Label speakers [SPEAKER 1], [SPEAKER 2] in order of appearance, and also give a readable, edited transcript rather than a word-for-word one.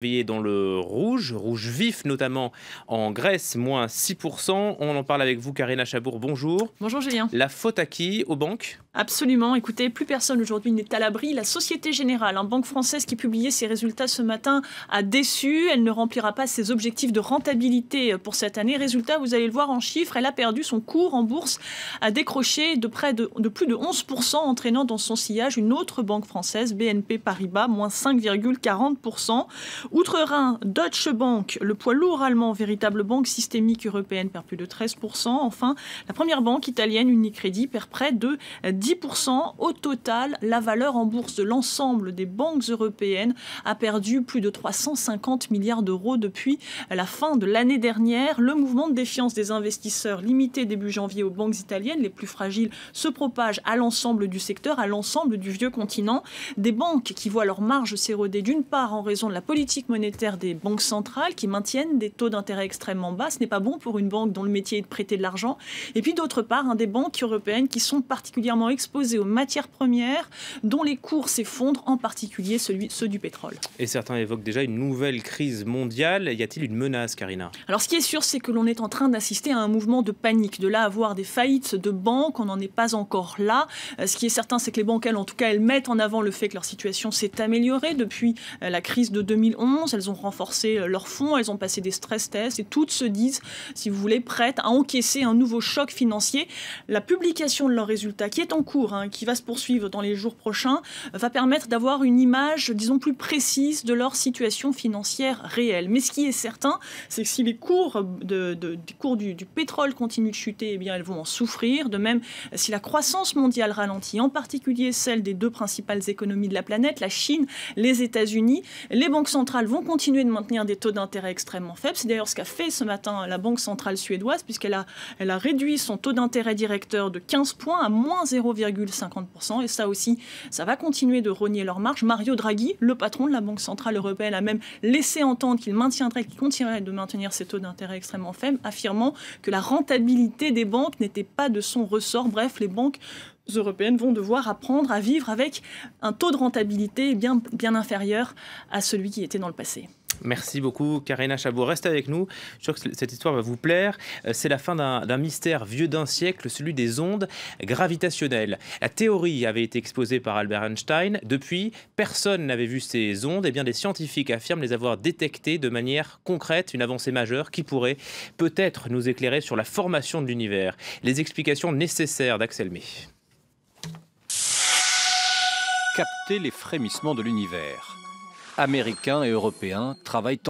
[SPEAKER 1] Dans le rouge, rouge vif notamment en Grèce, moins 6%. On en parle avec vous, Karina Chabour, bonjour.
[SPEAKER 2] Bonjour Julien.
[SPEAKER 1] La faute à qui? Aux banques?
[SPEAKER 2] Absolument. Écoutez, plus personne aujourd'hui n'est à l'abri. La Société Générale, banque française qui publiait ses résultats ce matin, a déçu. Elle ne remplira pas ses objectifs de rentabilité pour cette année. Résultat, vous allez le voir en chiffres, elle a perdu son cours en bourse, a décroché de plus de 11%, entraînant dans son sillage une autre banque française, BNP Paribas, moins 5,40%. Outre-Rhin, Deutsche Bank, le poids lourd allemand, véritable banque systémique européenne, perd plus de 13%. Enfin, la première banque italienne, Unicredit, perd près de 10%. Au total, la valeur en bourse de l'ensemble des banques européennes a perdu plus de 350 milliards d'euros depuis la fin de l'année dernière. Le mouvement de défiance des investisseurs, limité début janvier aux banques italiennes, les plus fragiles, se propage à l'ensemble du secteur, à l'ensemble du vieux continent. Des banques qui voient leurs marges s'éroder d'une part en raison de la politique monétaire des banques centrales qui maintiennent des taux d'intérêt extrêmement bas. Ce n'est pas bon pour une banque dont le métier est de prêter de l'argent. Et puis d'autre part, des banques européennes qui sont particulièrement exposées aux matières premières dont les cours s'effondrent, en particulier ceux du pétrole.
[SPEAKER 1] Et certains évoquent déjà une nouvelle crise mondiale. Y a-t-il une menace, Karina?
[SPEAKER 2] Alors ce qui est sûr, c'est que l'on est en train d'assister à un mouvement de panique. De là à voir des faillites de banques, on n'en est pas encore là. Ce qui est certain, c'est que les banques, elles, en tout cas, elles mettent en avant le fait que leur situation s'est améliorée depuis la crise de 2011. Elles ont renforcé leurs fonds, elles ont passé des stress tests et toutes se disent, si vous voulez, prêtes à encaisser un nouveau choc financier. La publication de leurs résultats, qui est en cours, qui va se poursuivre dans les jours prochains, va permettre d'avoir une image, disons, plus précise de leur situation financière réelle. Mais ce qui est certain, c'est que si les cours, du pétrole continuent de chuter, eh bien, elles vont en souffrir. De même, si la croissance mondiale ralentit, en particulier celle des deux principales économies de la planète, la Chine, les États-Unis, les banques centrales vont continuer de maintenir des taux d'intérêt extrêmement faibles. C'est d'ailleurs ce qu'a fait ce matin la Banque centrale suédoise, puisqu'elle a réduit son taux d'intérêt directeur de 15 points à moins 0,50%. Et ça aussi, ça va continuer de rogner leur marge. Mario Draghi, le patron de la Banque centrale européenne, a même laissé entendre qu'il continuerait de maintenir ces taux d'intérêt extrêmement faibles, affirmant que la rentabilité des banques n'était pas de son ressort. Bref, les banques européennes vont devoir apprendre à vivre avec un taux de rentabilité bien inférieur à celui qui était dans le passé.
[SPEAKER 1] Merci beaucoup, Karina Chabour. Reste avec nous. Je suis sûr que cette histoire va vous plaire. C'est la fin d'un mystère vieux d'un siècle, celui des ondes gravitationnelles. La théorie avait été exposée par Albert Einstein. Depuis, personne n'avait vu ces ondes. Eh bien, des scientifiques affirment les avoir détectées de manière concrète, une avancée majeure qui pourrait peut-être nous éclairer sur la formation de l'univers. Les explications nécessaires d'Axel May.
[SPEAKER 3] Capter les frémissements de l'univers. Américains et Européens travaillent